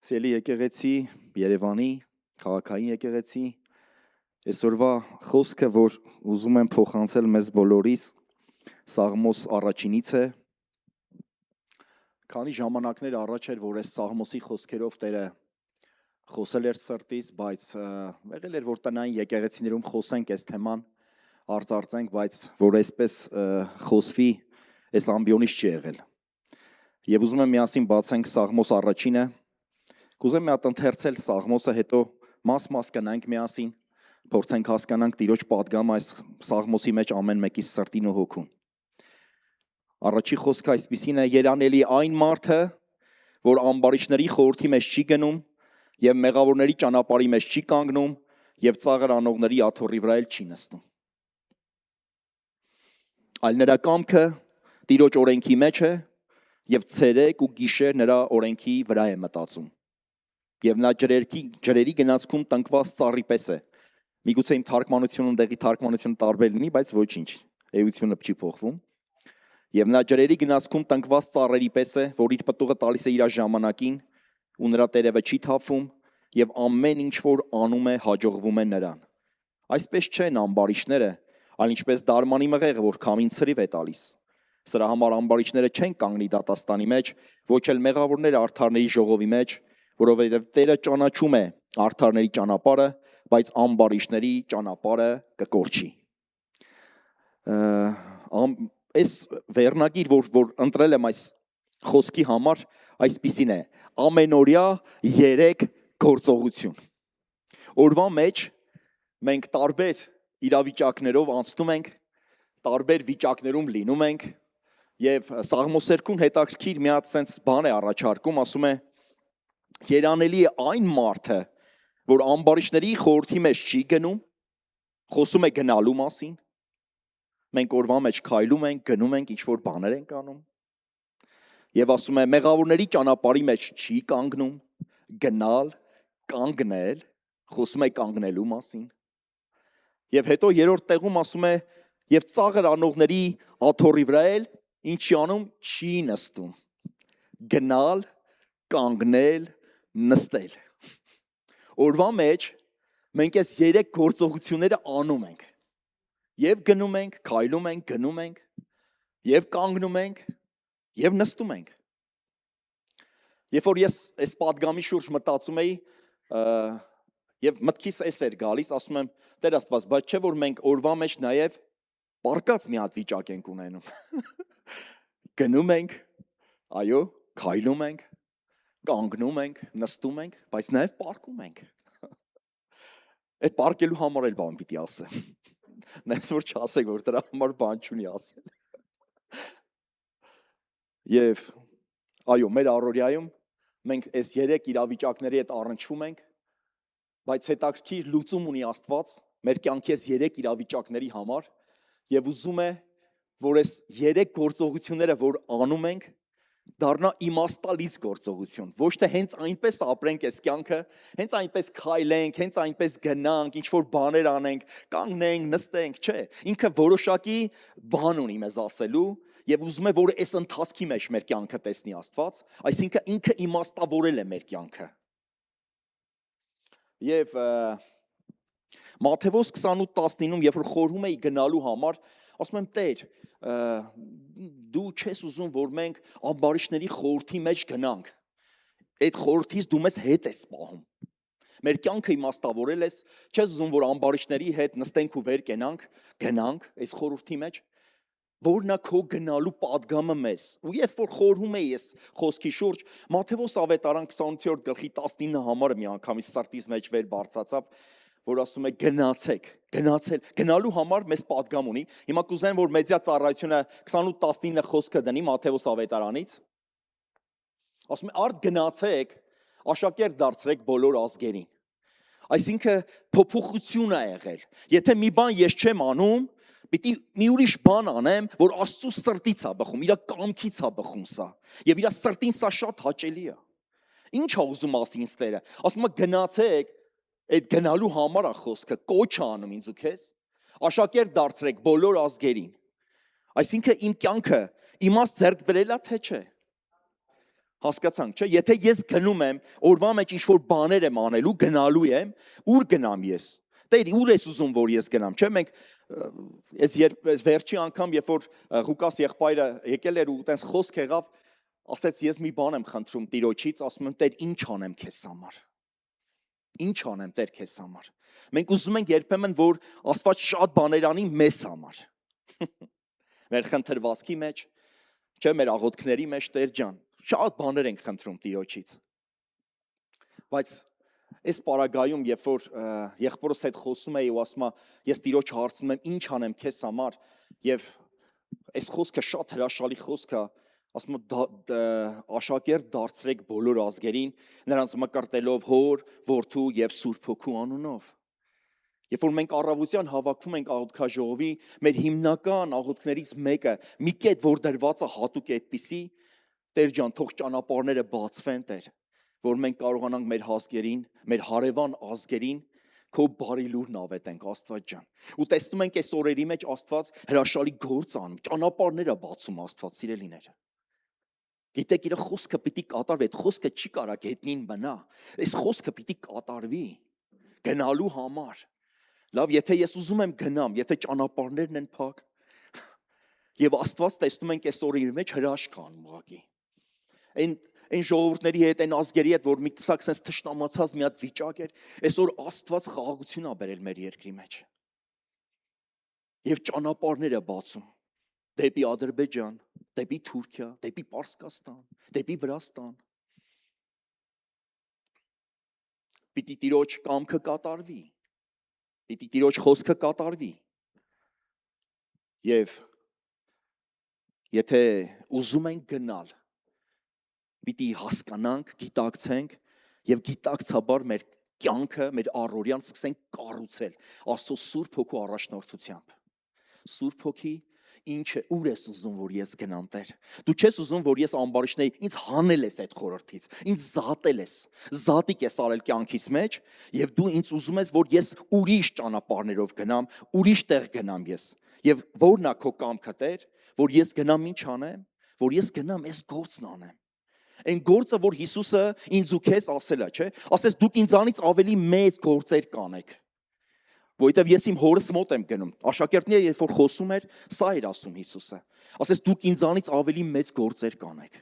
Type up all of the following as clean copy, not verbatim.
Սիրելի եկեղեցի, Երևանի քաղաքային եկեղեցի, այսօրվա խոսքը, որ ուզում եմ փոխանցել մեզ բոլորիս, Սաղմոս առաջինից է։ Քանի ժամանակներ առաջ էր, որ այս Սաղմոսի խոսքերով Տերը խոսել էր սրտից, բայց եղել էր, որ տնային եկեղեցիներում խոսենք այս թեման, արծարծենք, բայց որ այսպես խոսվի, այս ամբիոնից չի եղել։ Եվ ուզում եմ միասին բացենք Սաղմոս առաջինը։ Կուզեմ մի հատ ընթերցել Սաղմոսը, հետո մաս կնայենք միասին, փորձենք հասկանանք Տիրոջ պատգամը այս Սաղմոսի մեջ ամեն մեկի սրտին ու հոգուն։ Առաջի խոսքը այսպիսին է. երանելի այն մարդը, որ ամբարիշտների խորհրդի մեջ չի գնում, եւ մեղավորների ճանապարհի մեջ չի կանգնում, եւ ծաղր անողների աթոռի վրա չի նստում։ Այլ նրա կամքը Տիրոջ օրենքի մեջ է, եւ ցերեկ ու գիշեր նրա օրենքի վրա է մտածում։ Եվ նա ջրերի գնացքում տնկված ծառի պես է։ Միգուցե իմ թարգմանությունում դեղի թարգմանությունը տարբեր լինի, բայց ոչինչ, էությունը չի փոխվում։ Եվ նա ջրերի գնացքում տնկված ծառերի պես է, որ իր պտուղը տալիս է իր ժամանակին, ու նրա տերևը չի թափվում, եւ ամեն ինչ որ անում է, հաջողվում է նրան։ Այսպես չեն ամբարիշտները, այլ ինչպես դարմանի մղեղը, որ քամին ցրիվ է տալիս։ Սրա համար ամբարիշտները չեն կանգնի դատաստանի մեջ, ոչ էլ մեղավորները արդարների ժողովի մեջ, որովհետև Տերը ճանաչում է արդարների ճանապարհը, բայց ամբարիշտների ճանապարհը կկորչի։ Այս վերնագիր, որ ընտրել եմ այս խոսքի համար, այսպիսին է. ամենօրյա 3 գործողություն։ Օրվա մեջ մենք տարբեր իրավիճակներով անցնում ենք, տարբեր վիճակներում լինում ենք, եւ Սաղմոսերկուն հետաքրքիր մի հատ sense բան է առաջարկում, ասում է. երանելի է այն մարդը, որ ամբարիշտների խորհրդի մեջ չի գնում, խոսում է գնալու մասին, մենք օրվա մեջ քայլում ենք, գնում ենք, ինչ որ բաներ ենք անում, եւ ասում է մեղավորների ճանապարհի մեջ չի կանգնում, գնալ, կանգնել, խոսում է կանգնելու մասին, եւ հետո երրորդ տեղում ասում է եւ ծաղր անողների աթոռի վրա ինչի անում չի նստում, գնալ, կանգնել, նստել։ Օրվա մեջ մենք այս 3 գործողությունները անում ենք։ Եվ գնում ենք, քայլում ենք, գնում ենք, եւ կանգնում ենք, եւ նստում ենք։ Երբ որ ես այս падգամի շուրջ մտածում էի, եւ մտքիս էս էր գալիս, ասում եմ, Տեր Աստված, բայց չէ որ մենք օրվա մեջ նաեւ պարկած մի հատ վիճակ ենք ունենում։ Գնում ենք, այո, քայլում ենք, կանգնում ենք, նստում ենք, բայց նաև պարկում ենք։ Այդ պարկելու համար էլ բան պիտի ասեմ։ Նայես որ չասեք, որ դրա համար բան չունի ասել։ Եվ այո, մեր առօրյայում մենք այս 3 իրավիճակների հետ առնչվում ենք, բայց հետաքրքիր լուծում ունի Աստված մեր կյանքի այս 3 իրավիճակների համար եւ ուզում է, որ այս 3 գործողությունները, որ անում ենք, դառնա իմաստալից գործողություն, ոչ թե հենց այնպես ապրենք այս կյանքը, հենց այնպես քայլենք, հենց այնպես գնանք, ինչ որ բաներ անենք, կանգնենք, նստենք, չէ, ինքը որոշակի բան ունի մեզ ասելու եւ ուզում է, որ այս ընթացքի մեջ մեր կյանքը տեսնի Աստված, այսինքն ինքը իմաստավորել է մեր կյանքը։ Եվ Մատթեոս 28:19-ում, երբ որ խորհում էի գնալու համար, ասում եմ Տեր, դու չես ուզում, որ մենք ամբարիշտների խորհրդի մեջ գնանք։ Այդ խորհրդից դու մեզ հետ ես պահում։ Մեր կյանքը իմաստավորել ես, չես ուզում, որ ամբարիշտների հետ նստենք ու վեր կենանք, գնանք այս խորհրդի մեջ, որն է քո գնալու падգամը մեզ։ Ու երբ որ խորհում էի ես խոսքի շուրջ, Մատթեոս ավետարան 28-րդ գլխի 19 համարը մի անգամից սրտից մեջ վեր բարձրացավ, որ ասում է գնացեք, գնալու համար մեզ падգամ ունի։ Հիմա կուզեն, որ մեդիա ծառայությունը 28:19 խոսքը դնի Մատթեոս ավետարանից։ Ասում է արդ գնացեք, աշակերտ դարձրեք բոլոր ազգերին։ Այսինքն փոփոխություն է եղել։ Եթե մի բան ես չեմ անում, պիտի մի ուրիշ բան անեմ, որ Աստծո սրտից է բխում, իր կամքից է բխում սա։ Եվ իր սրտին սա շատ հաճելի է։ Ինչ է ուզում ասի ինձ Տերը։ Ասում է գնացեք, այդ գնալու համար է խոսքը, կոչ է անում ինձ ու քեզ, աշակերտ դարձրեք բոլոր ազգերին։ Այսինքն իմ կյանքը իմաստ ձեռք բերելա թե չէ։ Հասկացանք, չէ՞։ Եթե ես գնում եմ, օրվա մեջ ինչ որ բաներ եմ անելու, գնալու եմ, ուր գնամ ես։ Տեր, ուր ես ուզում որ ես գնամ, չէ՞։ Մենք այս վերջի անգամ, երբ որ Ղուկաս եղբայրը եկել էր ու տենց խոսք եղավ, ասեց ես մի բան եմ խնդրում Տիրոջից, ասում եմ Տեր, ինչ անեմ քեզ համար։ Ինչ անեմ Տեր քեզ համար։ Մենք ուզում ենք երբեմն որ Աստված շատ բաներ անի մեզ համար։ Մեր խնդրվածքի մեջ, չէ՞, մեր աղոթքների մեջ, Տեր ջան, շատ բաներ ենք խնդրում Տիրոջից։ Բայց այս պարագայում, երբ որ եղբորս հետ խոսում էի ու ասում եմ, ես Տիրոջ հարցնում եմ, ինչ անեմ քեզ համար, եւ այս խոսքը շատ հրաշալի խոսք է, ասում եմ աշակերտ դարձրեք բոլոր ազգերին, նրանց մկրտելով Հոր, Որդու եւ Սուրբ Հոգու անունով։ Երբ որ մենք առավոտյան հավաքվում ենք աղոթքաժողովի, մեր հիմնական աղոթքներից մեկը մի կետ, որ դրված է հատուկ այդպիսի, Տեր ջան, թող ճանապարհները բացվեն, Տեր, որ մենք կարողանանք մեր ազգերին, մեր հարևան ազգերին քո բարի լուրն ավետենք, Աստված ջան։ Ու տեսնում ենք այս օրերի մեջ Աստված հրաշալի գործ անում, ճանապարհները բացում Աստված սիրելիները։ Գիտեք, իր խոսքը պիտի կատարվի, այդ խոսքը չի կարա գետնին մնա։ Այս խոսքը պիտի կատարվի գնալու համար։ Լավ, եթե ես ուզում եմ գնամ, եթե ճանապարհներն են փակ, եւ Աստված տեսնում ենք այս օրերի մեջ հրաշք անում ուղղակի։ Այն ժողովուրդների հետ, այն ազգերի հետ, որ մի տեսակ sense թշնամացած մի հատ վիճակ էր, այսօր Աստված խաղաղություն ա բերել մեր երկրի մեջ։ Եվ ճանապարհները բացում դեպի Ադրբեջան, դեպի Թուրքիա, դեպի Պարսկաստան, դեպի Վրաստան։ Պիտի Տիրոջ կամքը կատարվի։ Պիտի Տիրոջ խոսքը կատարվի։ Եվ եթե ուզում ենք գնալ, պիտի հասկանանք, գիտակցենք եւ գիտակցաբար մեր կյանքը, մեր առօրյան սկսենք կառուցել Աստծո Սուրբ Հոգու առաջնորդությամբ։ Սուրբ Հոգի, ինչը ուր ես ուզում որ ես գնամ, Տեր։ Դու չես ուզում որ ես ամբարիշների ինձ հանել ես այդ խորհրդից, ինձ զատել ես, զատիկ ես արել կյանքիս մեջ եւ դու ինձ ուզում ես որ ես ուրիշ ճանապարհներով գնամ, ուրիշ տեղ գնամ ես։ Եվ որն է քո կամքը, Տեր, որ ես գնամ ինչ անեմ, որ ես գնամ այս գործն անեմ։ Այն գործը, որ Հիսուսը ինձ ու քեզ ասել է, չէ՞։ Ասես դուք ինձանից ավելի մեծ գործեր կանեք։ Որովհետև ես իմ հորս մոտ եմ գնում։ Աշակերտները երբ որ խոսում էր, սա էր ասում Հիսուսը։ Ասես դուք ինձանից ավելի մեծ գործեր կանեք։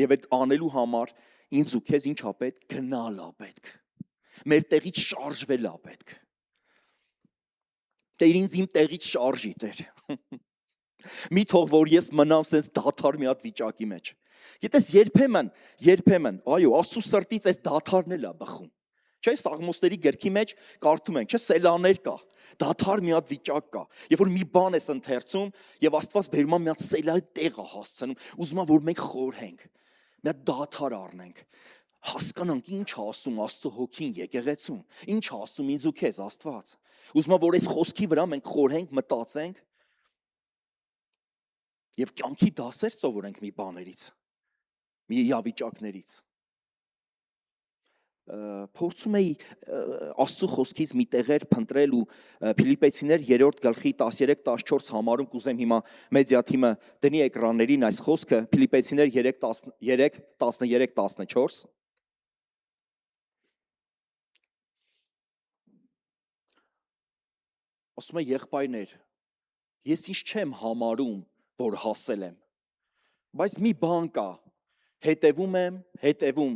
Եվ այդ անելու համար ինձ ու քեզ ինչ ա պետք, գնալ ա պետք։ Մեր տեղից շարժվել ա պետք։ Տեր ինձ իմ տեղից շարժի, Տեր։ Մի թող որ ես մնամ sense դաթար մի հատ վիճակի մեջ։ Գիտես, երբեմն, այո, Աստծո սրտից այս դաթարն էլ է բխում։ Չէ՞, Սաղմոսների գրքի մեջ կարդում ենք, չէ՞, սելաներ կա, դաթար մի հատ վիճակ կա։ Երբ որ մի բան ես ընթերցում եւ Աստված բերում է մի հատ սելայի տեղ է հասցնում, ուզում է որ մենք խորհենք, մի հատ դաթար առնենք, հասկանանք ինչ ասում Աստծո հոգին եկեղեցում, ինչ ասում ինձ ու քեզ Աստված։ Ուզում է որ այս խոսքի վրա մենք խորհենք, մտածենք եւ կյանքի դասեր սովորենք մի բաներից, մի իրավիճակներից։ Փորձում էի Աստծո խոսքից մի տեղեր փնտրել ու Փիլիպպեցիներ 3-րդ գլխի 13-14 համարում կուզեմ հիմա մեդիա թիմը դնի էկրաններին այս խոսքը Փիլիպպեցիներ 3:13-14 Ասում է եղբայրներ, ես ինչ չեմ համարում, որ հասել եմ, բայց մի բան կա, հետևում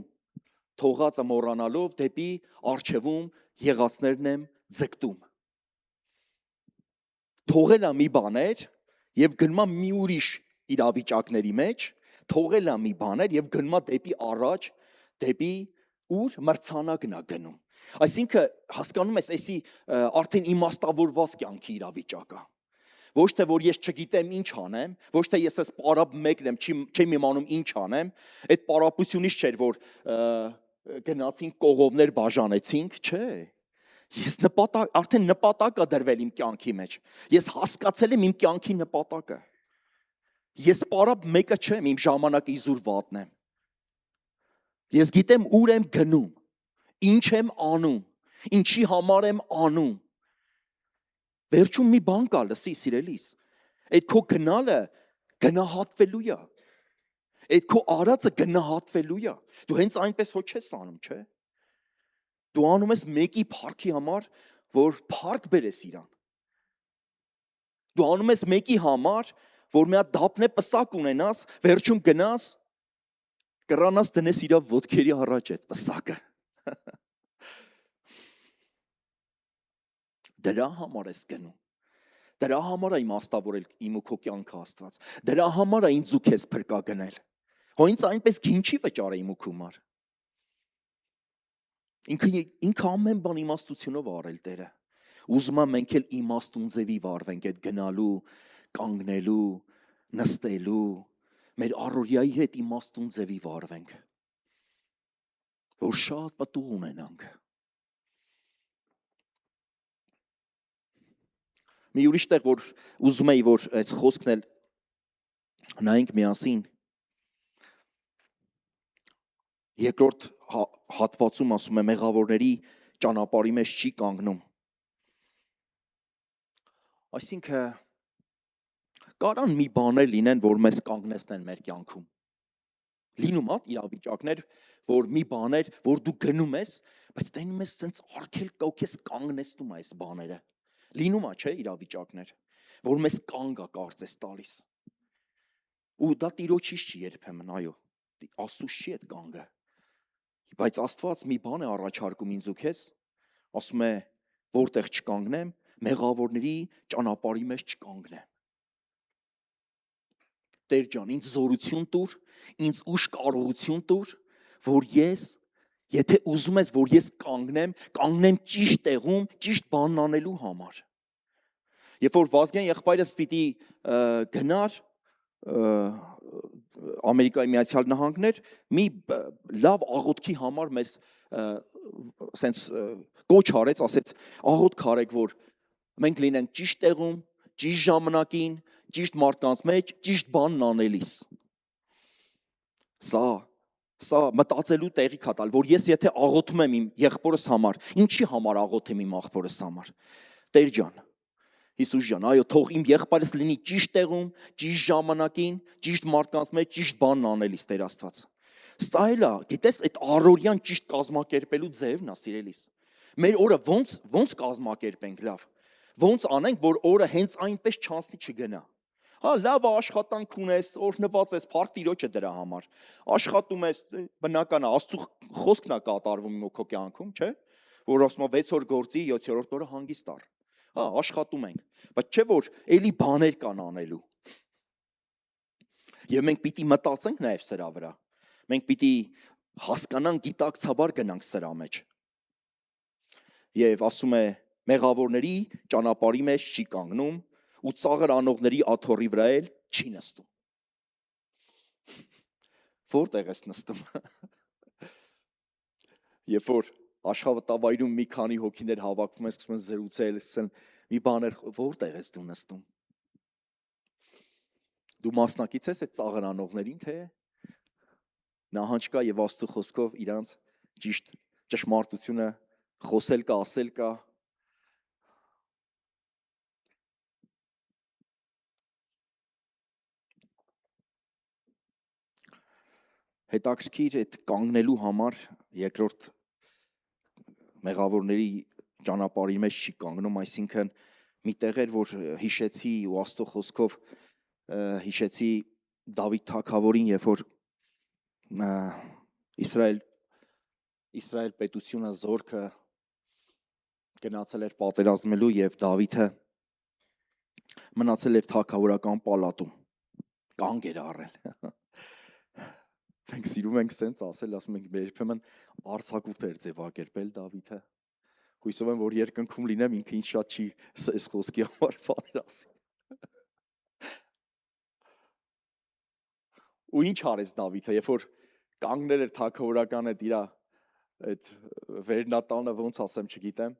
թողածը մոռանալով դեպի արջևում եղածներն եմ ձգտում։ Թողել եմ մի բաներ եւ գնում եմ մի ուրիշ իրավիճակների մեջ, թողել եմ մի բաներ եւ գնում եմ դեպի առաջ, դեպի ուր մրցանակն է գնում։ Այսինքն հասկանում ես, էսի արդեն իմաստավորված կյանքի իրավիճակ է։ Ոչ թե որ ես չգիտեմ ինչ անեմ, ոչ թե ես այս պարապ մեկն եմ, չեմ իմանում ինչ անեմ, այդ պարապությունից չէր որ գնացինք կողովներ բաժանեցինք, չէ։ Ես արդեն նպատակ ա դրվել իմ կյանքի մեջ։ Ես հասկացել եմ իմ կյանքի նպատակը։ Ես պարապ մեկը չեմ, իմ ժամանակը իզուր վատնեմ։ Ես գիտեմ ուր եմ գնում, ինչ եմ անում, ինչի համար եմ անում։ Վերջում մի բան կա, լսի սիրելիս, այդ քո գնալը գնահատվելու է։ Այդ քո արածը գնահատվելու է։ Դու հենց այնպես հո չես անում, չէ՞։ Դու անում ես մեկի փառքի համար, որ փառք բերես իրան։ Դու անում ես մեկի համար, որ մի հատ դափնե պսակ ունենաս, վերջում գնաս, կռանաս դնես իր ոտքերի առաջ այդ պսակը։ Դրա համար ես գնում։ Դրա համար է իմաստավորել իմ ու քո կյանքը Աստված։ Դրա համար է ինձ ու քեզ փրկա գնել։ Հո ինձ այնպես գին չի վճարել իմ ու քո համար։ Ինքը ամեն բան իմաստությունով արել Տերը։ Ուզում եմ մենք էլ իմաստուն ձևի վարվենք այդ գնալու, կանգնելու, նստելու, մեր առօրյայի հետ իմաստուն ձևի վարվենք, որ շատ պտուղ ունենանք։ Մի ուրիշ տեղ, որ ուզում էի, որ այս խոսքն էլ նայենք միասին, երկրորդ հատվածում ասում է մեղավորների ճանապարհի մեջ չի կանգնում։ Այսինքն կարան մի բաներ լինեն, որ մեզ կանգնեցնեն մեր կյանքում։ Լինում է իրավիճակներ, որ մի բաներ, որ դու գնում ես, բայց տենում ես sense արգելք ու քեզ կանգնեցնում է այս բաները։ Լինում է, չէ, իրավիճակներ, որ մեզ կանգ է կարծես տալիս։ Ու դա Տիրոջից չի երբեմն, այո, Աստծուց չի այդ կանգը։ Բայց Աստված մի բան է առաջարկում ինձ ու քեզ, ասում է, որտեղ չկանգնեմ, մեղավորների ճանապարհի մեջ չկանգնեմ։ Տեր ջան, ինձ զորություն տուր, ինձ ուժ կարողություն տուր, որ ես, եթե ուզում ես, որ ես կանգնեմ ճիշտ տեղում, ճիշտ բանն անելու համար։ Երբ որ Վազգեն եղբայրս պիտի գնար Ամերիկայի Միացյալ Նահանգներ, մի լավ աղոթքի համար մեզ սենց կոչ արեց, ասեց աղոթք արեք, որ մենք լինենք ճիշտ տեղում, ճիշտ ժամանակին, ճիշտ մարդկանց մեջ, ճիշտ բանն անելիս։ Սա մտածելու տեղի կտալ, որ ես եթե աղոթում եմ իմ եղբորս համար, ինչի համար աղոթեմ իմ աղբորս համար։ Տեր ջան, Հիսուս ջան, այո, թող իմ եղբայրս լինի ճիշտ տեղում, ճիշտ ժամանակին, ճիշտ մարդկանց մեջ, ճիշտ բանն անելիս, Տեր Աստված։ Սա էլ է, գիտես, այդ առօրյան ճիշտ կազմակերպելու ձևն է, սիրելիս։ Մեր օրը ոնց կազմակերպենք լավ։ Ոնց անենք, որ օրը հենց այնպես չանցնի չգնա։ Հա, լավ աշխատանք ունես, օրհնված ես, փառք Տիրոջը դրա համար։ Աշխատում ես, բնական է, Աստծո խոսքն է կատարվում քո կյանքում, չէ՞։ Որ ասում է 6 օր գործի, 7-րդ օրը հանգիստ առ։ Հա, աշխատում ենք, բայց չէ որ էլի բաներ կան անելու։ Եվ մենք պիտի մտածենք նաև սրա վրա։ Մենք պիտի հասկանանք, գիտակցաբար գնանք սրա մեջ։ Եվ ասում է, մեղավորների ճանապարհի մեջ չի կանգնում ու ծաղր անողների աթոռի վրա էլ չի նստում։ Որտեղ ես նստում։ Երբ որ Աշխատավայրում մի քանի հոգիներ հավաքվում են, սկսում են զրուցել, ասեն մի բաներ, որտեղ ես դու նստում։ Դու մասնակից ես այդ ծաղրանողներին, թե նահանջ կա եւ Աստծո խոսքով իրանց ճիշտ ճշմարտությունը խոսել կա, ասել կա։ Հետաքրքիր այդ կանգնելու համար երկրորդ մեղավորների ճանապարհի մեջ չի կանգնում, այսինքն մի տեղեր, որ հիշեցի ու Աստծո խոսքով հիշեցի Դավիթ թագավորին, երբ որ Իսրայել պետությունը զորքը գնացել էր պատերազմելու եւ Դավիթը մնացել էր թագավորական պալատում, կանգ էր առել։ Մենք սիրում ենք սենց ասել, ասում ենք երբեմն արձակուրդ էր ձևակերպել Դավիթը։ Հույսով եմ, որ երկնքում լինեմ, ինքը ինձ շատ չի այս խոսքի համար բաներ ասի։ Ու ինչ արեց Դավիթը, երբ որ կանգնել էր թագավորական այդ վերնատանը, ոնց ասեմ, չգիտեմ,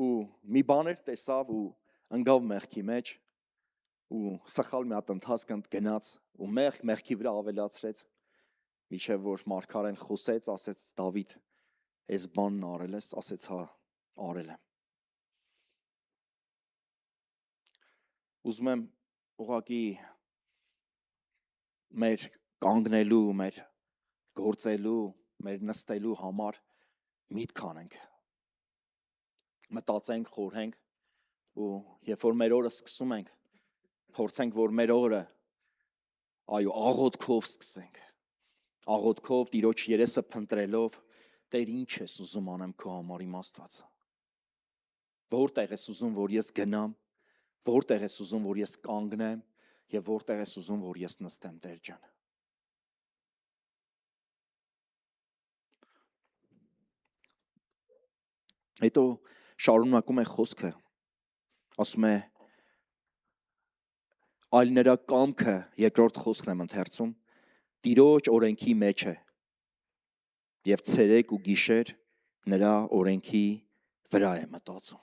ու մի բաներ տեսավ ու ընկավ մեղքի մեջ ու սխալ մի հատ ընթացք գնաց ու մեղքի վրա ավելացրեց, մինչև որ մարգարեն խոսեց, ասեց Դավիթ, այս բանն արել ես, ասեց հա, արել եմ։ Ուզում եմ ուղղակի մեր կանգնելու, մեր գործելու, մեր նստելու համար միտք անենք։ Մտածենք, խորհենք ու երբ որ մեր օրը սկսում ենք, փորձենք, որ մեր օրը այո, աղոթքով սկսենք։ Աղոթքով, Տիրոջ երեսը փնտրելով, Տեր ինչ ես ուզում անեմ քո համար իմ Աստված։ Որտեղ ես ուզում, որ ես գնամ, որտեղ ես ուզում, որ ես կանգնեմ եւ որտեղ ես ուզում, որ ես նստեմ, Տեր ջան։ Հետո շարունակում է խոսքը, ասում է այլ նրա կամքը, երկրորդ խոսքն եմ ընթերցում, Տիրոջ օրենքի մեջ է եւ ցերեկ ու գիշեր նրա օրենքի վրա է մտածում։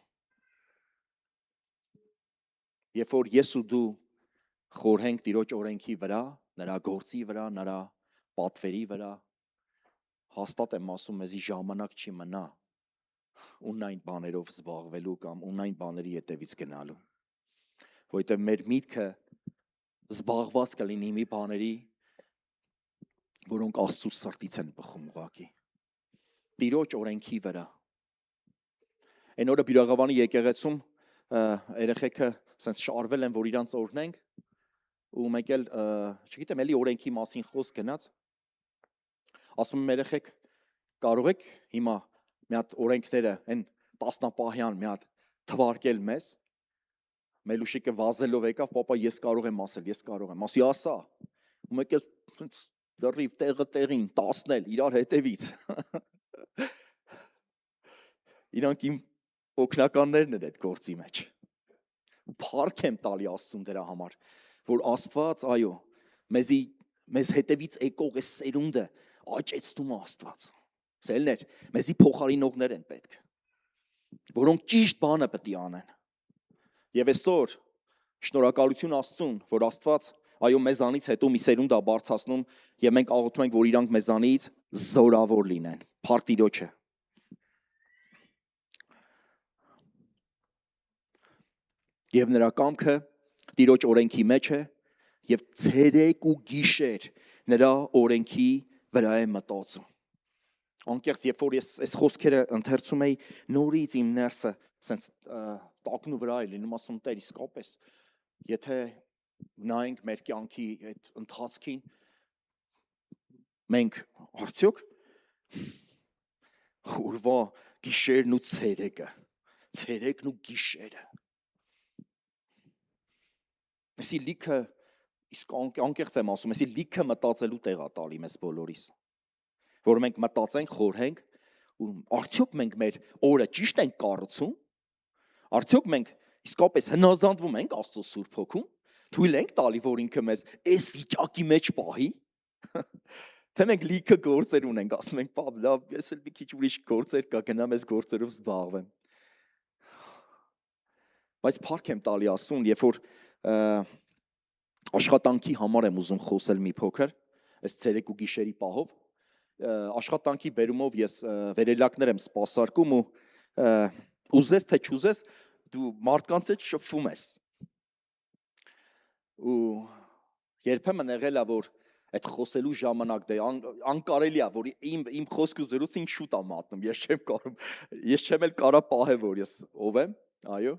Երբ որ ես ու դու խորհենք Տիրոջ օրենքի վրա, նրա գործի վրա, նրա պատվերի վրա, հաստատ եմ ասում, մեզի ժամանակ չի մնա ունայն բաներով զբաղվելու կամ ունայն բաների հետևից գնալու։ Որովհետև մեր միտքը զբաղված կլինի մի բաների, որոնք Աստծո սրտից են բխում ուղղակի։ Տիրոջ օրենքի վրա։ Այն օրը Բյուրեղավանի եկեղեցում երեխեքը սենց շարվել են, որ իրանց օրհնենք, ու մեկ էլ, չգիտեմ, էլի օրենքի մասին խոսք գնաց։ Ասում եմ երեխեք, կարող եք հիմա մի հատ օրենքները, այն տասնապահյան մի հատ թվարկել մեզ, Մելուշիկը վազելով եկավ, պապա ես կարող եմ ասել, ես կարող եմ, ասի ասա, ու մեկ էլ սենց լրիվ տեղը տեղին, տասնել իրար հետևից։ Իրանք իմ օգնականներն են այդ գործի մեջ։ Փառք եմ տալի Աստծուն դրա համար, որ Աստված, այո, մեզ հետևից եկող է սերունդը աճեցնում Աստված։ Սելներ, մեզի փոխարինողներ են պետք, որոնք ճիշտ բանը պետք է անեն։ Եվ այսօր շնորհակալություն Աստծուն, որ Աստված, այո, մեզանից հետո մի սերունդ է բարձրացնում եւ մենք աղոթում ենք, որ իրանք մեզանից զորավոր լինեն։ Փառք Տիրոջը։ Եվ նրա կամքը Տիրոջ օրենքի մեջ է եւ ցերեկ ու գիշեր նրա օրենքի վրա է մտածում։ Անկեղծ երբ որ ես այս խոսքերը ընթերցում էի, նորից իմ ներսը սենց տակնու վրա է լինում, ասում Տեր, իսկապես, եթե նայենք մեր կյանքի այդ ընթացքին, մենք արդյոք խորվա գիշերն ու ցերեկն ու գիշերը։ Այսի լիքը, իսկ անկեղծ եմ ասում, այսի լիքը մտածելու տեղ է տալի մեզ բոլորիս, որ մենք մտածենք, խորհենք, ու արդյոք մենք մեր օրը ճիշտ ենք կառուցում, արդյոք մենք իսկապես հնազանդվում ենք Աստծո Սուրբ Հոգուն, թույլ ենք տալի, որ ինքը մեզ այս վիճակի մեջ պահի, թե մենք լիքը գործեր ունենք, ասում ենք, պապ, լավ, ես էլ մի քիչ ուրիշ գործեր կա, գնամ այս գործերով զբաղվեմ։ Բայց փառք եմ տալի Աստծուն, երբ որ աշխատանքի համար եմ ուզում խոսել մի փոքր, այս ցերեկ ու գիշերի պահով, աշխատանքի բերումով ես վերելակներ եմ սպասարկում ու ուզես թե չուզես դու մարդկանց հետ շփվում ես։ Ու երբեմն եղել է որ այդ խոսելու ժամանակ դե անկարելի է որ իմ խոսքը զրուցին շուտ է մատնում, ես չեմ էլ կարա պահել որ ես ով եմ, այո,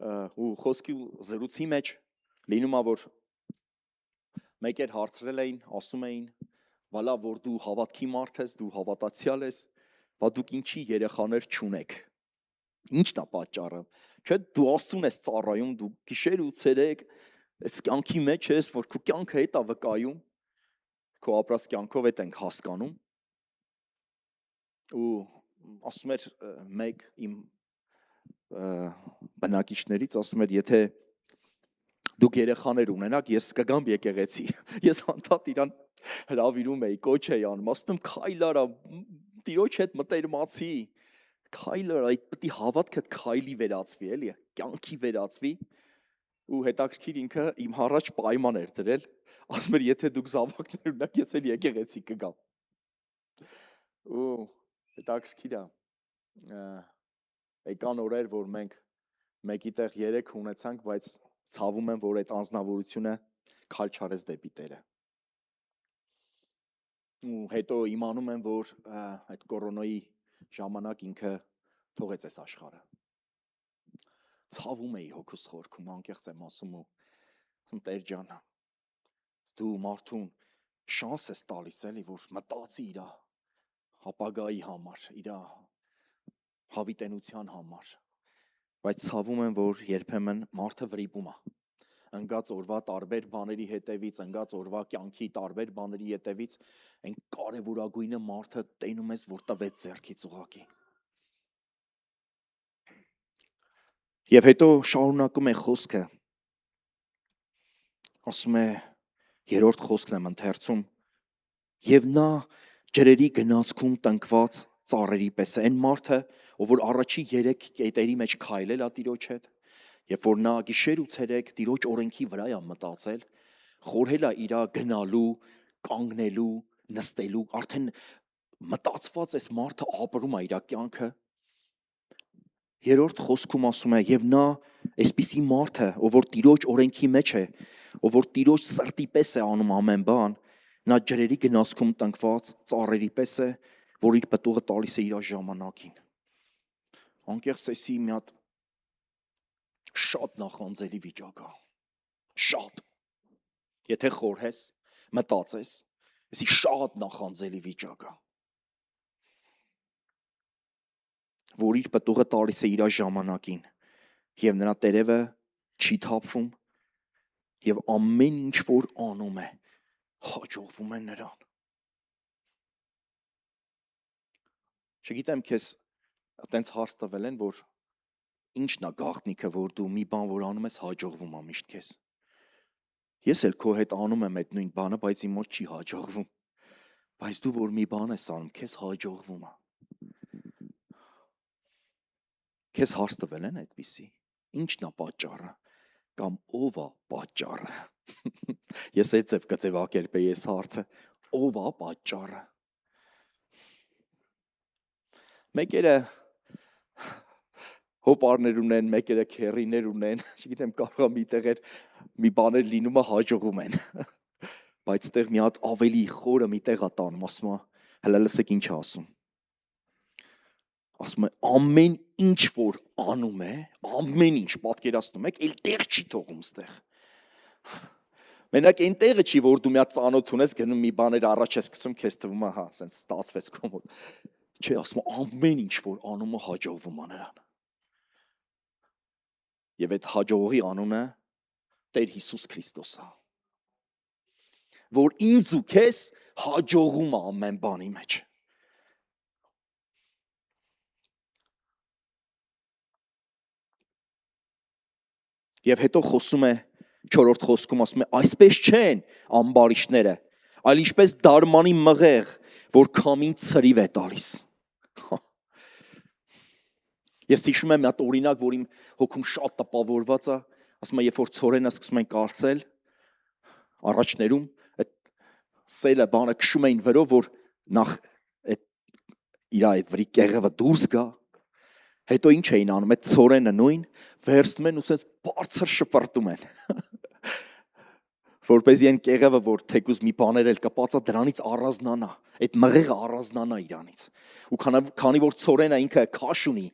ու խոսքի զրուցի մեջ լինում է որ մեկ էր հարցրել էին, ասում էին, վալա որ դու հավատքի մարդ ես, դու հավատացյալ ես, բա դուք ինչի երեխաներ չունեք։ Ինչն է պատճառը։ Չէ՞ դու Աստծուն ես ծառայում, դու գիշեր ու ցերեկ այս կյանքի մեջ ես, որ քո կյանքը հետ է վկայում, քո ապրած կյանքով հետ ենք հասկանում։ Ու ասում էր մեկ իմ բնակիչներից, ասում էր, եթե դուք երեխաներ ունենաք, ես կգամ եկեղեցի։ Ես անդադ իրան հրավիրում էի, կոչ էի անում, ասում եմ քայլ արա, Տիրոջ հետ մտերմացի, քայլ արա, այդ պետք է հավատքդ քայլի վերածվի, էլի, կյանքի վերածվի։ Ու հետաքրքիր ինքը իմ առաջ պայման էր դրել, ասում էր եթե դուք զավակներ ունեք, ես էլ եկեղեցի կգամ։ Ու հետաքրքիր է։ Եկան օրեր, որ մենք մեկի տեղ 3 ունեցանք, բայց ցավում եմ, որ այդ անձնավորությունը քայլ չարեց դեպի Տերը։ ու հետո իմանում եմ, որ այդ կորոնայի ժամանակ ինքը թողեց այս աշխարհը։ Ցավում էի հոգուս խորքում, անկեղծ եմ ասում ու Տեր ջան, դու մարդուն շանս ես տալիս էլի, որ մտածի իր ապագայի համար, իր հավիտենության համար, բայց ցավում եմ, որ երբեմն մարդը վրիպում է, ընկած օրվա տարբեր բաների հետևից, ընկած օրվա կյանքի տարբեր բաների հետևից, այն կարևորագույնը մարդը տենում ես, որ տվեց ձեռքից ուղակի։ Եվ հետո շարունակում է խոսքը, ասում է, երրորդ խոսքն եմ ընթերցում, եւ նա ջրերի գնացքում տնկված ծառերի պես է, այն մարդը, ով որ առաջի 3 կետերի մեջ քայլել է Տիրոջ հետ, երբ որ նա գիշեր ու ցերեկ Տիրոջ օրենքի վրա է մտածել, խորհել է իր գնալու, կանգնելու, նստելու, արդեն մտածված էս մարդը ապրում է իր կյանքը։ Երրորդ խոսքում ասում է, եւ նա այսպիսի մարդը, ով որ Տիրոջ օրենքի մեջ է, ով որ Տիրոջ սրտի պես է անում ամեն բան, նա ջրերի գնացքում տնկված ծառերի պես է, որ իր պտուղը տալիս է իր ժամանակին։ Անկեղծ էսի մի հատ շատ նախանձելի վիճակ է, շատ։ Եթե խորհես, մտածես, էսի շատ նախանձելի վիճակ է, որ իր պտուղը տալիս է իր ժամանակին, եւ նրա տերևը չի թափվում, եւ ամեն ինչ որ անում է, հաջողվում է նրան։ Չգիտեմ քեզ այտենց հարց տվել են, որ ինչն է գաղտնիքը, որ դու մի բան որ անում ես, հաջողվում է միշտ քեզ։ Ես էլ քո հետ անում եմ այդ նույն բանը, բայց իմ մոտ չի հաջողվում։ Բայց դու որ մի բան ես անում, քեզ հաջողվում է։ Քեզ հարց տվել են այդպիսի։ Ինչն է պատճառը կամ ով է պատճառը։ Ես այդպես կձևակերպեի այս հարցը, ով է պատճառը։ Մեկերը հոպարներ ունեն, մեկերը քերիներ ունեն, չգիտեմ, կարող է միտեղ մի բաներ լինում է հաջողում են։ Բայց այդտեղ մի հատ ավելի խորը միտեղ է տանում, ասում է, հələ լսեք ինչ է ասում։ Ասում է ամեն ինչ որ անում է, ամեն ինչ պատկերացնում եք, էլ տեղ չի թողում ստեղ։ Մենակ այն տեղը չի, որ դու մի հատ ծանոթ ունես, գնում մի բաներ առաջ ես գցում, քեզ թվում է, հա, ասենց ստացվեց քո մոտ։ Չէ, ասում է ամեն ինչ որ անում է, հաջողվում է նրան։ Եվ այդ հաջողողի անունը Տեր Հիսուս Քրիստոս է, որ ինձ ու քեզ հաջողում է ամեն բանի մեջ։ Եվ հետո խոսում է 4-րդ խոսքում, ասում է, այսպես չեն ամբարիշտները, այլ ինչպես դարմանի մղեղ, որ քամին ցրիվ է տալիս։ Ես հիշում եմ մի հատ օրինակ, որ իմ հոգում շատ տպավորված է, ասում է, երբ որ ցորենը սկսում են կարծել, առաջներում այդ սելը բանը քշում էին վրով, որ նախ այդ իր այդ վրի կեղևը դուրս գա, հետո ինչ էին անում, այդ ցորենը նույն վերցնում են ու ասես բարձր շպրտում են, որպեսզի այն կեղևը, որ թեկուզ մի բաներ էլ կպածա, դրանից առանձնանա, այդ մղեղը առանձնանա իրանից։ Ու քանի որ ցորենը ինքը քաշ ունի,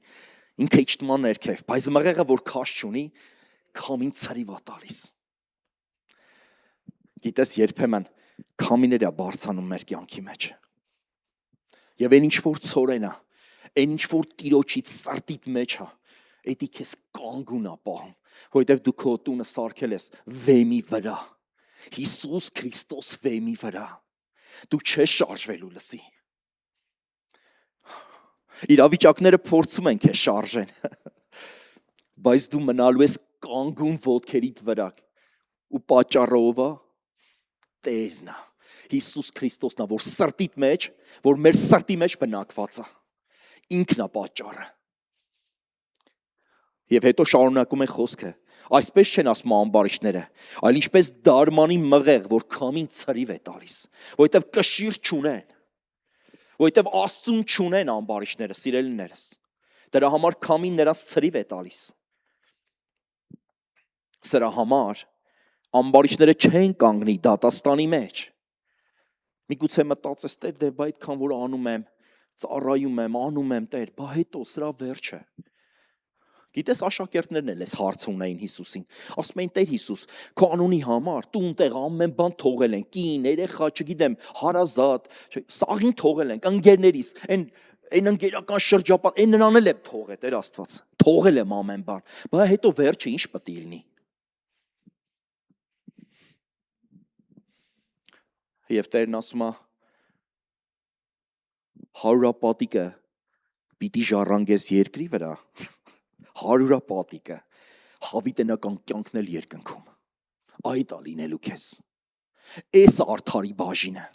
ինքը իջտման ներքև, բայց մղեղը որ քաշ չունի, քամին ցրիվ է տալիս։ Գիտես, երբեմն քամիներ է բարձանում մեր կյանքի մեջ։ Եվ այն ինչ որ ցորենը, այն ինչ որ Տիրոջից սրտիդ մեջ է, էդի քեզ կանգուն է պահում, որովհետև դու քո տունը սարքել ես վեմի վրա, Հիսուս Քրիստոս վեմի վրա, դու չես շարժվելու լսի։ Իրավիճակները փորձում են քեզ շարժեն, բայց դու մնալու ես կանգուն ոտքերիդ վրա, ու պատճառը ով է, Տերն է, Հիսուս Քրիստոսն է, որ սրտիդ մեջ, որ մեր սրտի մեջ բնակված է, ինքն է պատճառը։ Եվ հետո շարունակում է խոսքը, այսպես չեն ասում ամբարիշտները, այլ ինչպես դարմանի մղեղ, որ քամին ցրիվ է տալիս, որովհետև կշիռ չունեն, որովհետև Աստծուն չունեն ամբարիշտները, սիրելիներս, դրա համար քամին նրանց ցրիվ է տալիս։ Սրա համար ամբարիշտները չեն կանգնի դատաստանի մեջ, Միգուցե մտածես Տեր, դե բա այդքան որ անում եմ, ծառայում եմ, անում եմ Տեր, բա հետո սրա վերջը։ Գիտես աշակերտներն էլ էս հարց ունեին Հիսուսին։ Ասում էին Տեր Հիսուս, քո անունի համար դու ունտեղ ամեն բան թողել են, կին, երեխա, չգիտեմ, հարազատ, սաղին թողել ենք, ընկերներիս, այն ընկերական շրջապատ, այն նրան էլ եմ թողել, Տեր Աստված։ Թողել եմ ամեն բան։ Բա հետո վերջը ինչ պետք է լինի։ Եվ Տերն ասում է 100-պատիկը պիտի ժառանգես երկրի վրա, 100-պատիկը հավիտենական կյանքն էլ երկնքում, այդ ա լինելու քեզ, էս արդարի բաժինը,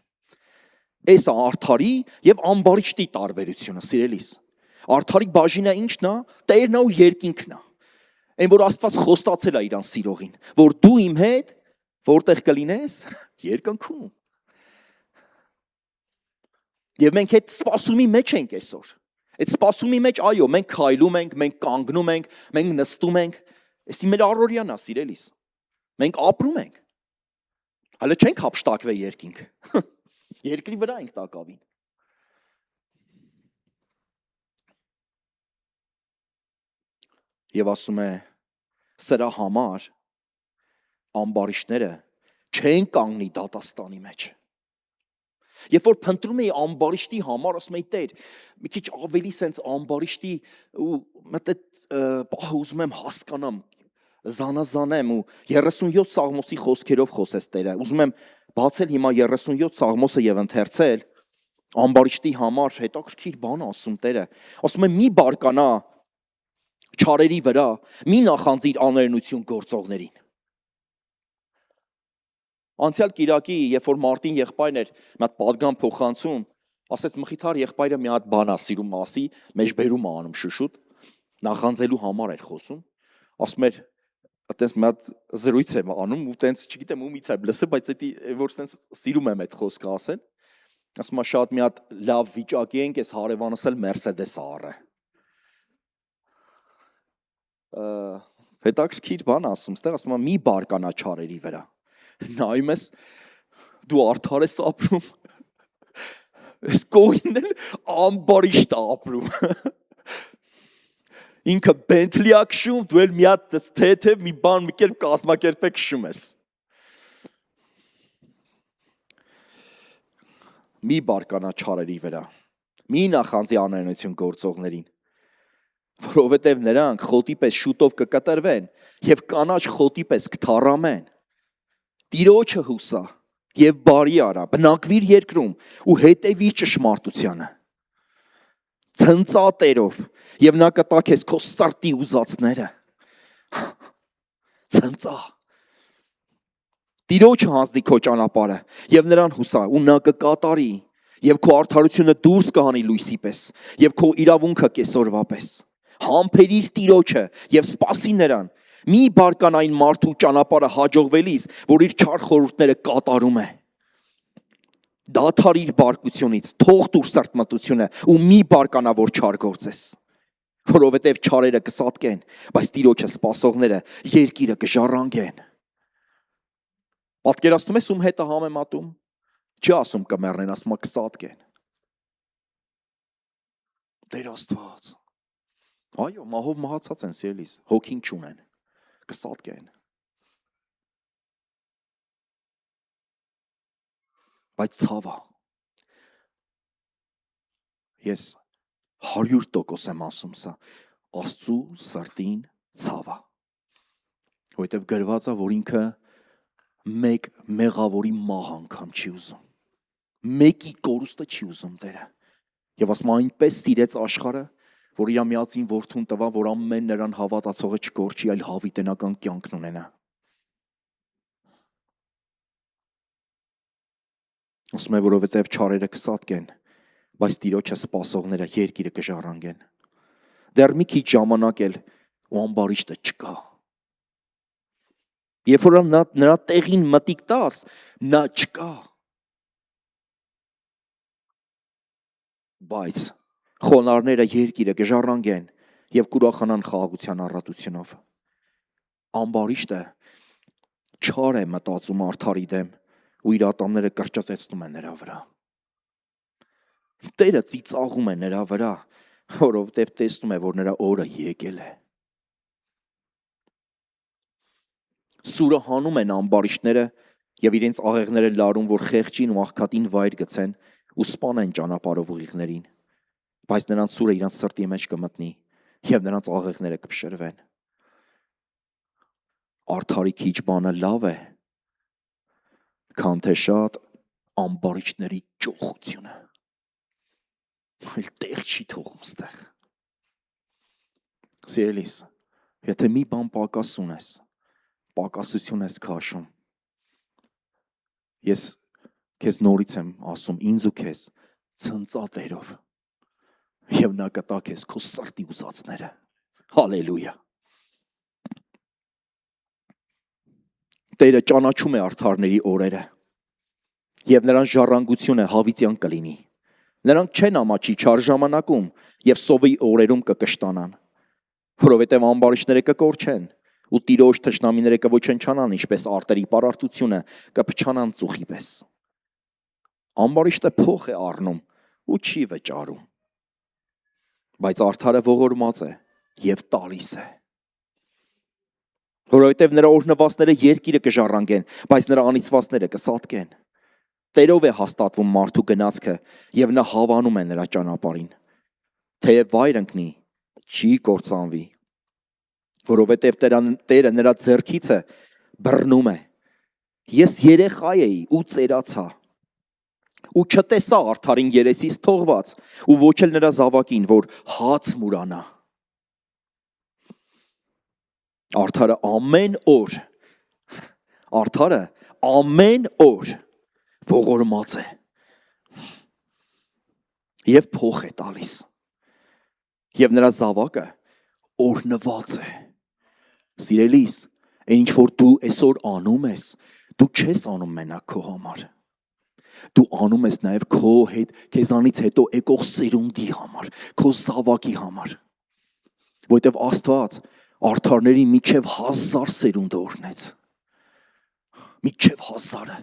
էս արդարի և ամբարիշտի տարբերությունը, սիրելիս, արդարի բաժինը ինչն է, Տերն է ու երկինքն է, այն որ Աստված խոստացել է իրան սիրողին, որ դու իմ հետ, որտեղ կլինես, երկնքում, և մենք այդ սպասումի մեջ ենք այսօր, այդ սպասումի մեջ, այո, մենք քայլում ենք, մենք կանգնում ենք, մենք նստում ենք, էսի մեր առօրյան է, սիրելիս, մենք ապրում ենք, հələ չենք հափշտակվել երկինք, երկրի վրա ենք տակավին, և ասում է, սրա համար ամբարիշտները չեն կանգնի դատաստանի մեջ, Երբ որ փնտրում էի ամբարիշտի համար, ասում էի Տեր, մի քիչ ավելի սենց ամբարիշտի ու մտե պահը ուզում եմ հասկանամ, զանազանեմ ու 37 Սաղմոսի խոսքերով խոսես Տերը, ուզում եմ բացել հիմա 37 Սաղմոսը եւ ընթերցել ամբարիշտի համար, հետաքրքիր բան ասում Տերը, ասում է մի բարկանա չարերի վրա, մի նախանձիր աներնություն գործողներին Անցյալ կիրակի, երբ որ Մարտին եղբայրն էր մի հատ պատգամ փոխանցում, ասեց Մխիթար եղբայրը մի հատ բան ասիրում ասի, մեջբերում անում շուշուտ, նախանձելու համար էր խոսում, ասում էր, այտենց մի հատ զրույց եմ անում ու տենց չգիտեմ ումից եմ լսել, բայց էդի որ տենց սիրում եմ այդ խոսքը ասել, ասում է շատ մի հատ լավ վիճակի ենք, այս հարևանս էլ Mercedes առը։ Հետաքրքիր բան ասում, ստեղ ասում է մի բարկանա չարերի վրա։ Նայում ես, դու արդար ես ապրում, ես կողին էլ ամբարիշտ ապրում, ինքը բենթլի ա կշում, դու էլ մի հատ թեթև մի բան մի կերպ կազմակերպ է կշում ես, մի բարկանա չարերի վրա, մի նախանձի անայնություն գործողներին, որովհետև նրանք խոտի պես շուտով կկտրվեն և կանաչ խոտի պես կթառամեն, Տիրոջը հուսա և բարի արա, բնակվիր երկրում ու հետևի ճշմարտությանը, ցնծա Տերով և նա կտա քեզ քո սրտի ուզածները, ցնծա, Տիրոջը հանձնի քո ճանապարհը և նրան հուսա ու նա կկատարի և քո արդարությունը դուրս կհանի լույսի պես և քո իրավունքը կեսօրվա պես, համբերիր Տիրոջը և սպասի նրան, Մի բարկանային մարդու ճանապարհը հաջողվելիս, որ իր չար խորհուրդները կատարում է։ Դադարիր բարկությունից, թող տուր սրտմտությունը ու մի բարկանա, որ չար գործես, որովհետև չարերը կսատկեն, բայց Տիրոջը սպասողները երկիրը կժառանգեն։ Պատկերացնում ես ում հետ է համեմատում, չի ասում կմեռնեն, ասում է կսատկեն։ Տեր Աստված։ Այո, մահով մահացած են սիրելիս, հոգին չունեն, կսատկեն։ Բայց ցավա։ Ես 100% եմ ասում սա, Աստծու սրտին ցավա։ Որովհետև գրված է, որ ինքը մեկ մեղավորի մահ անգամ չի ուզում։ Մեկի կորուստը չի ուզում Տերը։ Եվ ասում այնպես սիրեց աշխարհը, որ իր միածին որդուն տվա, որ ամեն նրան հավատացողը չկորչի, այլ հավիտենական կյանքն ունենա։ Ասում է, որովհետև չարերը կսատկեն, բայց Տիրոջը սպասողները երկիրը կժառանգեն։ Դեռ մի քիչ ժամանակ էլ ու ամբարիշտը չկա։ Երբ որ նրա տեղին մտիկ տաս, նա չկա։ Բայց խոնարհները երկիրը կժառանգեն եւ կուրախանան խաղաղության առատությունով։ Ամբարիշտը չար է մտածում արդարի դեմ ու իր ատամները կրճատեցնում է նրա վրա։ Տերը ծիծաղում է նրա վրա, որովհետև տեսնում է, որ նրա օրը եկել է։ Սուրը հանում են ամբարիշտները եւ իրենց աղեղները լարում, որ խեղճին ու աղքատին վայր գցեն ու սպանեն ճանապարհով ուղիղներին, բայց նրանց սուրը իրանց սրտի մեջ կմտնի եւ նրանց աղեղները կփշրվեն։ Արդարի քիչ բանը լավ է, քան թե շատ ամբարիշտների ճոխությունը։ Այլ տեղ չի թողում ստեղ։ Սիրելիս, եթե մի բան պակաս ունես, պակասություն ես քաշում, ես քեզ նորից եմ ասում, ինձ ու քեզ ցնծա Տերով եւ նա կտա քեզ քո սրտի ուզածները։ Հալելույա։ Տերը ճանաչում է արդարների օրերը եւ նրանց ժառանգությունը հավիտյան կլինի։ Նրանք չեն ամաչի չար ժամանակում եւ սովի օրերում կկշտանան, որովհետեւ ամբարիշտները կկորչեն ու տիրոջ թշնամիները կոչնչանան, ինչպես արտերի պարարտությունը կփչանան ծուխի պես։ Ամբարիշտը փող է առնում ու չի վճարում, բայց արդարը ողորմած է եւ տալիս է։ Որովհետև նրա օրհնվածները երկիրը կժառանգեն, բայց նրա անիծվածները կսատկեն։ Տերով է հաստատվում մարդու գնացքը եւ նա հավանում է նրա ճանապարհին։ Թեև վայր ընկնի, չի կործանվի, որովհետև Տերը նրա ձեռքիցը բռնում է։ Ես երեխա էի ու ծերացա, ու չտեսա արդարին երեսից թողված, ու ոչ էլ նրա զավակին, որ հաց մուրանա։ Արդարը ամեն օր ողորմած է եւ փող է տալիս եւ նրա զավակը օրհնված է։ Սիրելիս, ինչ որ դու այսօր անում ես, դու չես անում մենակ քո համար, դու անում ես նաեւ քո հետ քեզանից հետո եկող սերունդի համար, քո զավակի համար, որտեւ Աստված արդարների միջև 1000 սերունդ օրհնեց, միջև 1000-ը։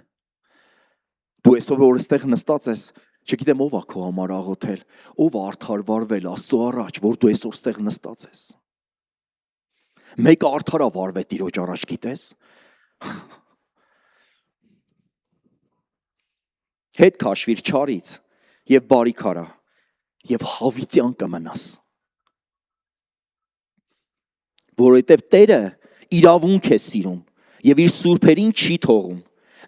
Դու այսօր որ այստեղ նստած ես, չգիտեմ ով է քո համար աղոթել, ով է արդար վարվել Աստծո առաջ, որ դու այսօր այստեղ նստած ես։ Մեկը արդար է վարվել Տիրոջ առաջ, գիտես։ Հետ քաշվիր չարից եւ բարիք արա եւ հավիտյան կմնաս։ Որովհետև Տերը իրավունք է սիրում եւ իր սուրբերին չի թողում։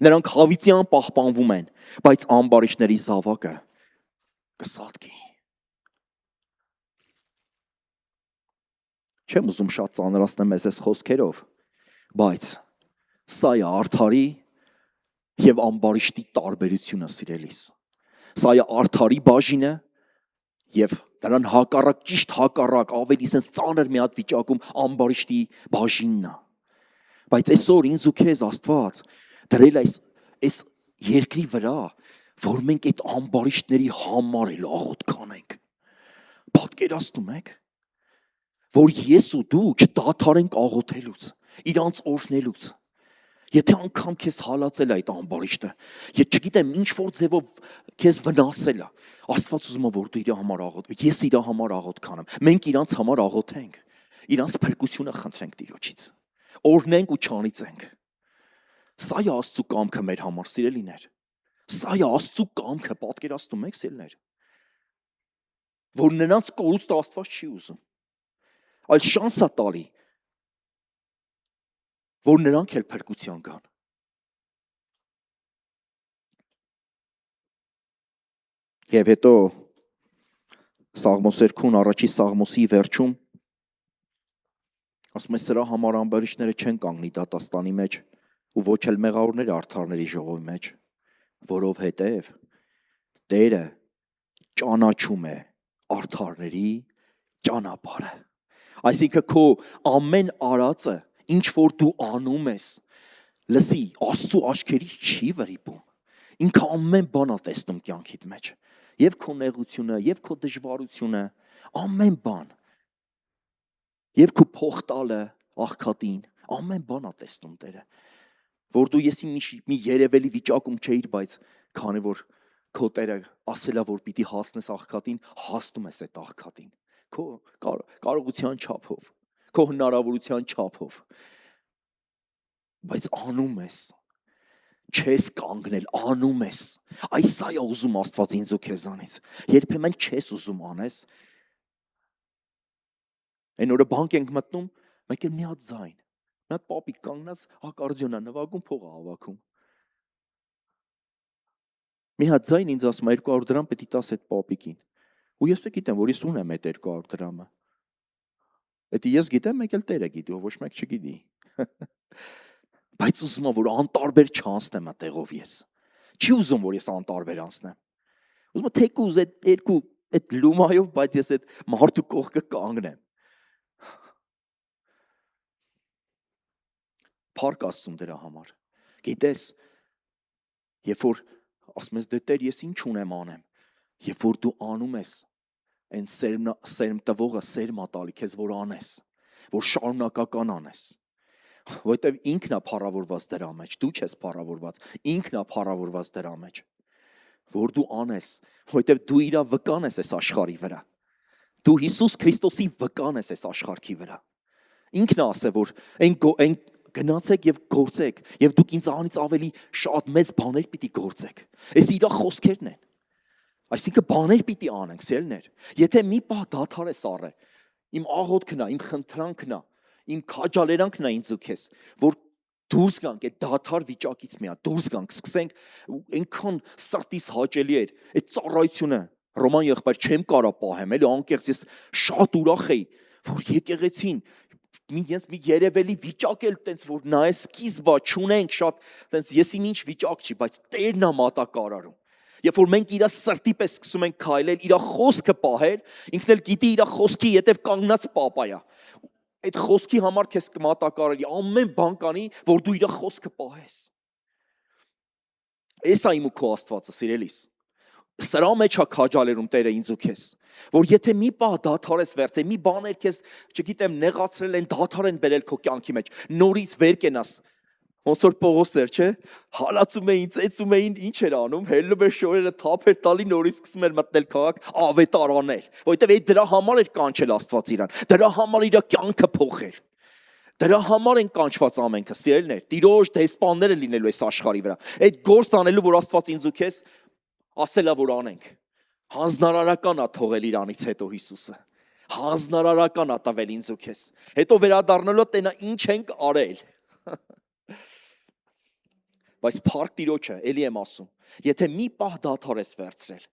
Նրանք հավիտյան պահպանվում են, բայց ամբարիշտների զավակը կսատկի։ Չեմ ուզում շատ ծանրացնել մեզ այս խոսքերով, բայց սա է արդարի եւ ամբարիշտի տարբերությունը, սիրելիս։ Սա է արդարի բաժինը եւ դրան հակառակ, ճիշտ հակառակ, ավելի sense ծանր մի հատ վիճակում ամբարիշտի բաժինն է։ Բայց այսօր ինձ ու քեզ Աստված դրել այս երկրի վրա, որ մենք այդ ամբարիշտների համար էլ աղոթ կանենք։ Պատկերացնում եք, որ ես ու դու չդադարենք աղոթելուց, իրանց օրհնելուց։ Եթե անգամ քեզ հալածել է այդ ամբարիշտը, եթե չգիտեմ ինչ որ ձևով քեզ վնասել է, Աստված ուզում է որ դու իր համար աղոթես, ես իր համար աղոթ կանեմ, մենք իրանց համար աղոթենք, իրանց փրկությունը խնդրենք Տիրոջից, օրհնենք ու չանիծենք։ Սա է Աստծո կամքը մեր համար, սիրելիներ։ Սա է Աստծո կամքը, պատկերացնում եք, սիրելիներ, որ նրանց կորուստը Աստված չի ուզում, այլ շանս է տալի, որ նրանք էլ փրկության գան։ Եվ հետո Սաղմոսերքուն առաջի Սաղմոսի վերջում ասում է սրա համար ամբարիշտները չեն կանգնի դատաստանի մեջ ու ոչ էլ մեղավորները արդարների ժողովի մեջ, որովհետև Տերը ճանաչում է արդարների ճանապարհը։ Այսինքն քո ամեն արածը, ինչ որ դու անում ես, լսի, Աստծո աչքերից չի վրիպում։ Ինքը ամեն բան է տեսնում կյանքիդ մեջ, եւ քո նեղությունը, եւ քո դժվարությունը, ամեն բան, եւ քո փոխտալը աղքատին, ամեն բան է տեսնում Տերը, որ դու եսի մի երևելի վիճակում չէիր, բայց քանի որ քո Տերը ասելա, որ պիտի հասնես աղքատին, հասնում ես այդ աղքատին։ Քո կարողության չափով, քո հնարավորության չափով, բայց անում ես, չես կանգնել, անում ես։ Այս սա է ուզում Աստված ինձ ու քեզանից։ Երբեմն չես ուզում անես։ Այն օրը բանկ ենք մտնում, մեկ էլ մի հատ ձայն, մի հատ պապիկ կանգնած ակարդեոն է նվագում, փող է հավաքում։ Մի հատ ձայն ինձ ասում է 200 դրամ պետք է տաս այդ պապիկին։ Ու ես գիտեմ, որ ես ունեմ այդ 200 դրամը։ Դա ես գիտեմ, մեկ էլ Տերը գիտի, ոչ մեկ չգիտի։ Բայց ուզում եմ, որ անտարբեր չանցնեմ այդտեղով ես։ Չի ուզում, որ ես անտարբեր անցնեմ։ Ուզում եմ թեկուզ այդ լումայով, բայց ես այդ մարդու կողքը կանգնեմ։ Փառք Աստծուն դրա համար։ Գիտես, երբ որ ասում ես դե Տեր, ես ինչ ունեմ անեմ, երբ որ դու անում ես, այն սերմ տվողը սերմա տալի քեզ, որ անես, որ շարունակական անես, որտեվ ինքն է փառավորված դրա մեջ, դու չես փառավորված, ինքն է փառավորված դրա մեջ, որ դու անես, որտեվ դու իր վկան ես այս աշխարհի վրա, դու Հիսուս Քրիստոսի վկան ես այս աշխարհի վրա, ինքն է ասել, որ այն գնացեք եւ գործեք եւ դուք ինձ անից ավելի շատ մեծ բաներ պիտի գործեք։ Այս իր խոսքերն են։ Այսինքն բաներ պիտի անենք, սիրելիներ։ Եթե մի պահ դադարես առը, իմ աղոթքն է, իմ խնդրանքն է, իմ քաջալերանքն է ինձ ու քեզ, որ դուրս գանք այդ դադար վիճակից միա, դուրս գանք, սկսենք այնքան սրտից հաճելի էր այդ ծառայությունը։ Ռոման եղբայր չեմ կարա պահեմ, էլի անկեղծ ես շատ ուրախ էի, որ եկեղեցին մի երևելի վիճակ էլ տենց որ նայես սկիզբա չունենք շատ տենց եսին ինչ վիճակ չի, բայց Տերն է մատակարարում։ Երբ որ մենք իր սրտի պես սկսում ենք քայլել, իր խոսքը պահել, ինքն էլ գիտի իր խոսքի ետև կանգնած պապայա։ Այդ խոսքի համար քեզ կմատակարարի, ամեն բան կանի, որ դու իր խոսքը պահես։ Էս է իմ ու քո Աստվածը, սիրելիս։ Սրա մեջ է քաջալերում Տերը ինձ ու քեզ, որ եթե մի պահ դադարես վերցե, մի բաներ քեզ, չգիտեմ, նեղացրել են, դադար են բերել քո կյանքի մեջ, նորից վեր կենաս, ոնց որ Պողոսներ, չէ, հալածում էին, ծեծում էին, ինչ էր անում, հելնում էր շորերը, թափ էր տալի, նորից սկսում էր մտնել քաղաք, ավետարանել, որովհետև այդ դրա համար էր կանչել Աստված իրան, դրա համար իր կյանքը փոխել։ Դրա համար են կանչված ամենքը, սիրելիներ, Տիրոջ դեսպանները լինելու այս աշխարհի վրա։ Այդ գործ անելու, որ Աստված ինձ ու քեզ ասելա, որ անենք։ Հանձնարարական է թողել իրանից հետո Հիսուսը։ Հանձնարարական է տվել ինձ ու քեզ։ Հետո վերադառնալով տենա ինչ ենք արել։ Բայց փառք Տիրոջը, էլի եմ ասում, եթե մի պահ դադար ես վերցրել,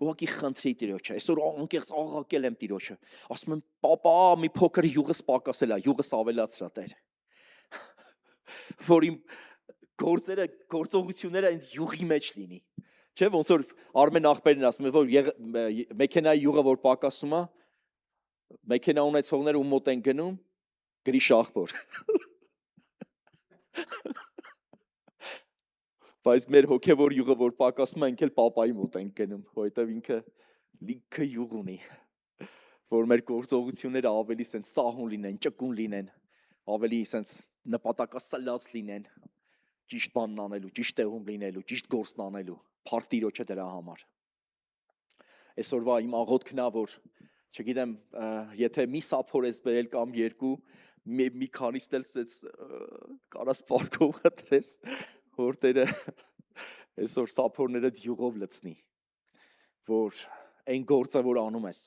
ուղղակի խնդրի Տիրոջը, այսօր անկեղծ աղաղակել եմ Տիրոջը, ասում եմ, պապա, մի փոքր յուղս պակասել է, յուղս ավելացրա Տեր։ Որ իմ գործերը, գործողությունները այն յուղի մեջ լինի։ Չէ, ոնց որ Արմեն ախպերն ասում է, որ մեքենայի յուղը որ պակասում է, մեքենա ունեցողները ում մոտ են գնում, գրիշ ախպոր։ Բայց մեր հոգևոր յուղը որ պակասում է, ինք էլ պապայի մոտ են գնում, որովհետև ինքը լիքը յուղ ունի, որ մեր գործողությունները ավելի սենց սահուն լինեն, ճկուն լինեն, ավելի սենց նպատակասլաց լինեն, ճիշտ բանն անելու, ճիշտ տեղում լինելու, ճիշտ գործն անելու, փառք Տիրոջը դրա համար։ Այսօրվա իմ աղոթքն է, որ չգիտեմ, եթե մի սափոր ես բերել կամ երկու, մի քանիստ էլ սենց կարաս պարկով խտրես, որ Տերը այսօր սափորները յուղով լցնի, որ այն գործը, որ անում ես,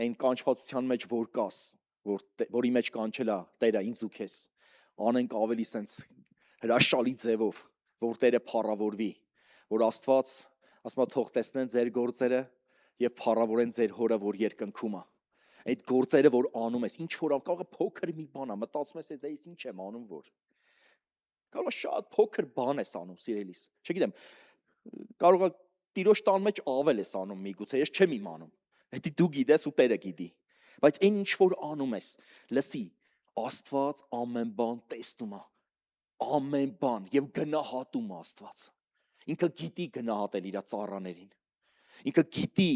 այն կանչվածության մեջ, որ կաս, որի մեջ կանչել է Տերը ինձ ու քեզ, անենք ավելի սենց հրաշալի ձևով, որ Տերը փառավորվի, որ Աստված, ասում է, թող տեսնեն ձեր գործերը եւ փառավորեն ձեր Հորը, որ երկնքում է։ Այդ գործերը, որ անում ես, ինչ որ կարող է փոքր մի բան է, մտածում ես, դա ինչ եմ անում, որ կարող է շատ փոքր բան ես անում, սիրելիս։ Չգիտեմ, կարող է Տիրոջ տան մեջ ավել ես անում միգուցե, ես չեմ իմանում։ Դա դու գիտես ու Տերը գիտի։ Բայց այն ինչ որ անում ես, լսի, Աստված ամեն բան տեսնում է։ Ամեն բան եւ գնահատում Աստված։ Ինքը գիտի գնահատել իր ծառաներին։ Ինքը գիտի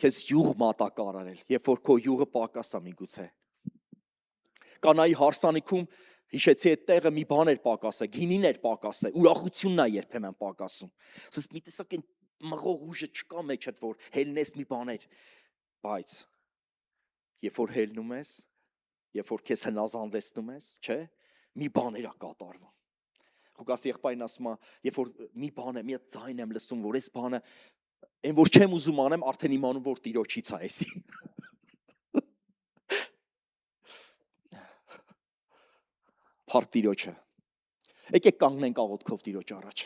քեզ յուղ մատակարարել, երբ որ քո յուղը պակաս է միգուցե։ Կանայի հարսանիքում Հիշեցի այդ տեղը մի բան էր պակասը, գինին էր պակասը, ուրախությունն է երբեմն պակասում։ Ասես մի տեսակ այն մղող ուժը չկա մեջդ, որ հելնես մի բաներ, բայց երբ որ հելնում ես, երբ որ քեզ հնազանդեցնում ես, չէ, մի բաներ է կատարվում։ Ղուկաս եղբայրն ասում է, երբ որ մի բան է, մի հատ ձայն եմ լսում, որ այս բանը, այն որ չեմ ուզում անեմ, արդեն իմանում որ Տիրոջից է էսի։ Փառք Տիրոջը։ Եկեք կանգնենք աղոթքով Տիրոջ առաջ։